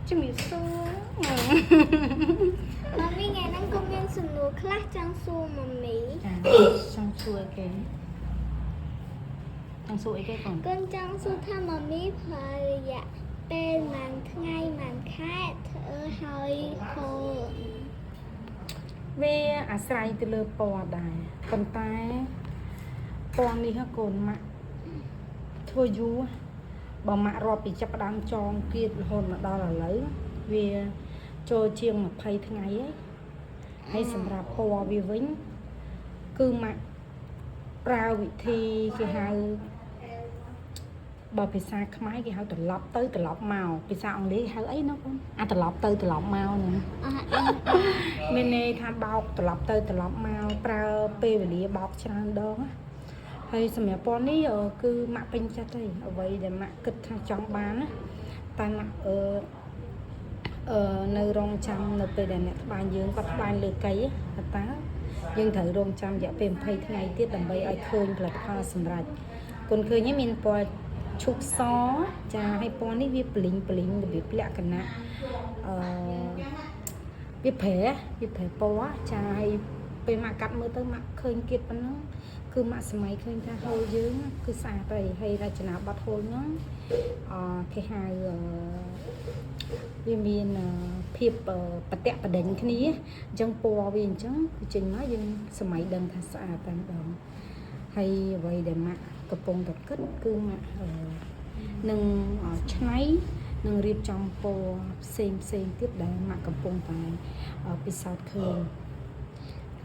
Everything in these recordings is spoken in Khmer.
ជំរាបសួរ Mami ngày đang công nhân sườn núi class trang su mami ចង់សួរគេចង់សួរអីគេកូន con trang su tha mami phải dạ bên màn ngày màn khác thở hơi khô វាអាស្រ័យទៅលើពណ៌ដែរប៉ុន្តែពណ៌នេះកូនម៉ាក់ធ្វើយូរបើម៉ាក់រាប់ពីចាប់ផ្ដើមចងគៀតរហូតមកដល់ឥឡូវវាចូលជាង20ថ្ងៃហើយសម្រាប់ពណ៌វាវិញគឺម៉ាក់ប្រើវិធីគេហៅបើភាសាខ្មែរគេហៅត្រឡប់ទៅត្រឡប់មកភាសាអង់គ្លេសហៅអីណាបងអាត្រឡប់ទៅត្រឡប់មកហ្នឹងមានន័យថាបោកត្រឡប់ទៅត្រឡប់មកប្រើពេលវេលាបោកច្រើនដងហើយសម្រាប់ពណ៌នេះគឺម៉ាក់ពេញចិត្តទេអ្វីដែលម៉ាក់គិតថាចង់បានណាតែម៉ាក់នៅរងចាំនៅពេលដែលអ្នកត្បាញយើងគាត់ត្បាញលើកៃតើយើងត្រូវរងចាំរយៈពេល20ថ្ងៃទៀតដើម្បីឲ្យឃើញផលិតផលសម្រាប់គុណឃើញមានពណ៌ឈូកសចាហើយពណ៌នេះវាប្លីងរបៀបលក្ខណៈវាប្រែពណ៌ចាហើយពេលម៉ាក់កាត់មើលទៅម៉ាក់ឃើញគៀតប៉ុណ្ណឹងគឺម៉ាក់សម័យឃើញថាហូលយើងគឺស្អាតហើយរចនាប័ទ្មហូលហ្នឹងគេហៅវាមានភាពបតៈបដិញគ្នាអញ្ចឹងពណ៌វាអញ្ចឹងគឺចេញមកយើងសម័យដឹងថាស្អាតតែម្ដងហើយអ្វីដែលម៉ាក់កំពុងតែគិតគឺម៉ាក់នឹងឆ្នៃនឹងរៀបចំពណ៌ផ្សេងទៀតដែលម៉ាក់កំពុងតែពិសោធន៍ឃើញ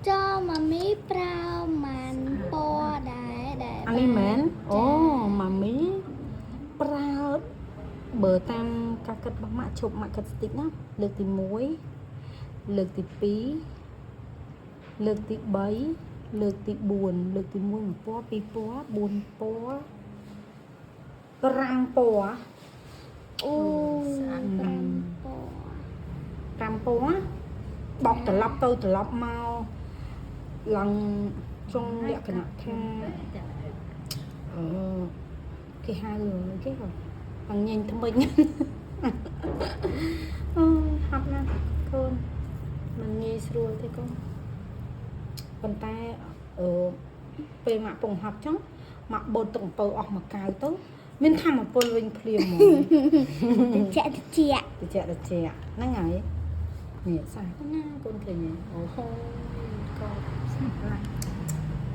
cho mami prao màn po để អានេះមែនអូម៉ាមីប្រើបើតាមការគិតរបស់ម៉ាក់ឈប់ម៉ាក់គិតតិចណាលើកទី1លើកទី2លើកទី3លើកទី4លើកទី1 1ពណ៌2ពណ៌4ពណ៌5ពណ៌ 5ពណ៌បោកត្រឡប់ទៅត្រឡប់មកឡើងចង់លក្ខណៈថាគេហៅគេហ្នឹងញញថ្មិញហាប់ណាស់កូនមិនងាយស្រួលទេកូនប៉ុន្តែពេលម៉ាក់ពងហាប់ចឹងម៉ាក់បូតទឹកអំពៅអស់មួយកៅទៅមានធម្មពលវិញភ្លាមហ្មងតិចហ្នឹងហើយនេះស្អាតណាស់កូនឃើញអូហូកូនស្អាតណាស់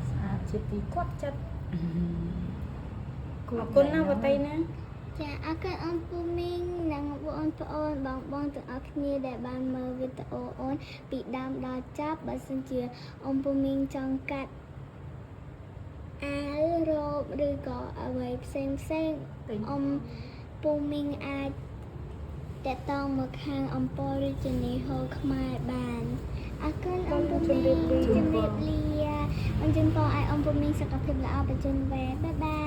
ស្អាតជាទីគាត់ចិត្តអរគុណណាវតីណា ចាអរគុណអូនពូមីងនិងបងប្អូនបងទាំងអស់គ្នាដែលបានមើលវីដេអូអូនពីដើមដល់ចប់បើសិនជាអូនពូមីងចង់កាត់អាវរ៉ូបឬក៏អ្វីផ្សេងអូនពូមីងអាចតតងមកខាងអំពររាជធានីហូលខ្មែរបានអរគុណអូនពូមីងជំរាបលាអញ្ចឹងក៏ឲ្យអូនពូមីងសុខភាពល្អបញ្ចឹងវ៉ាបាយបាយ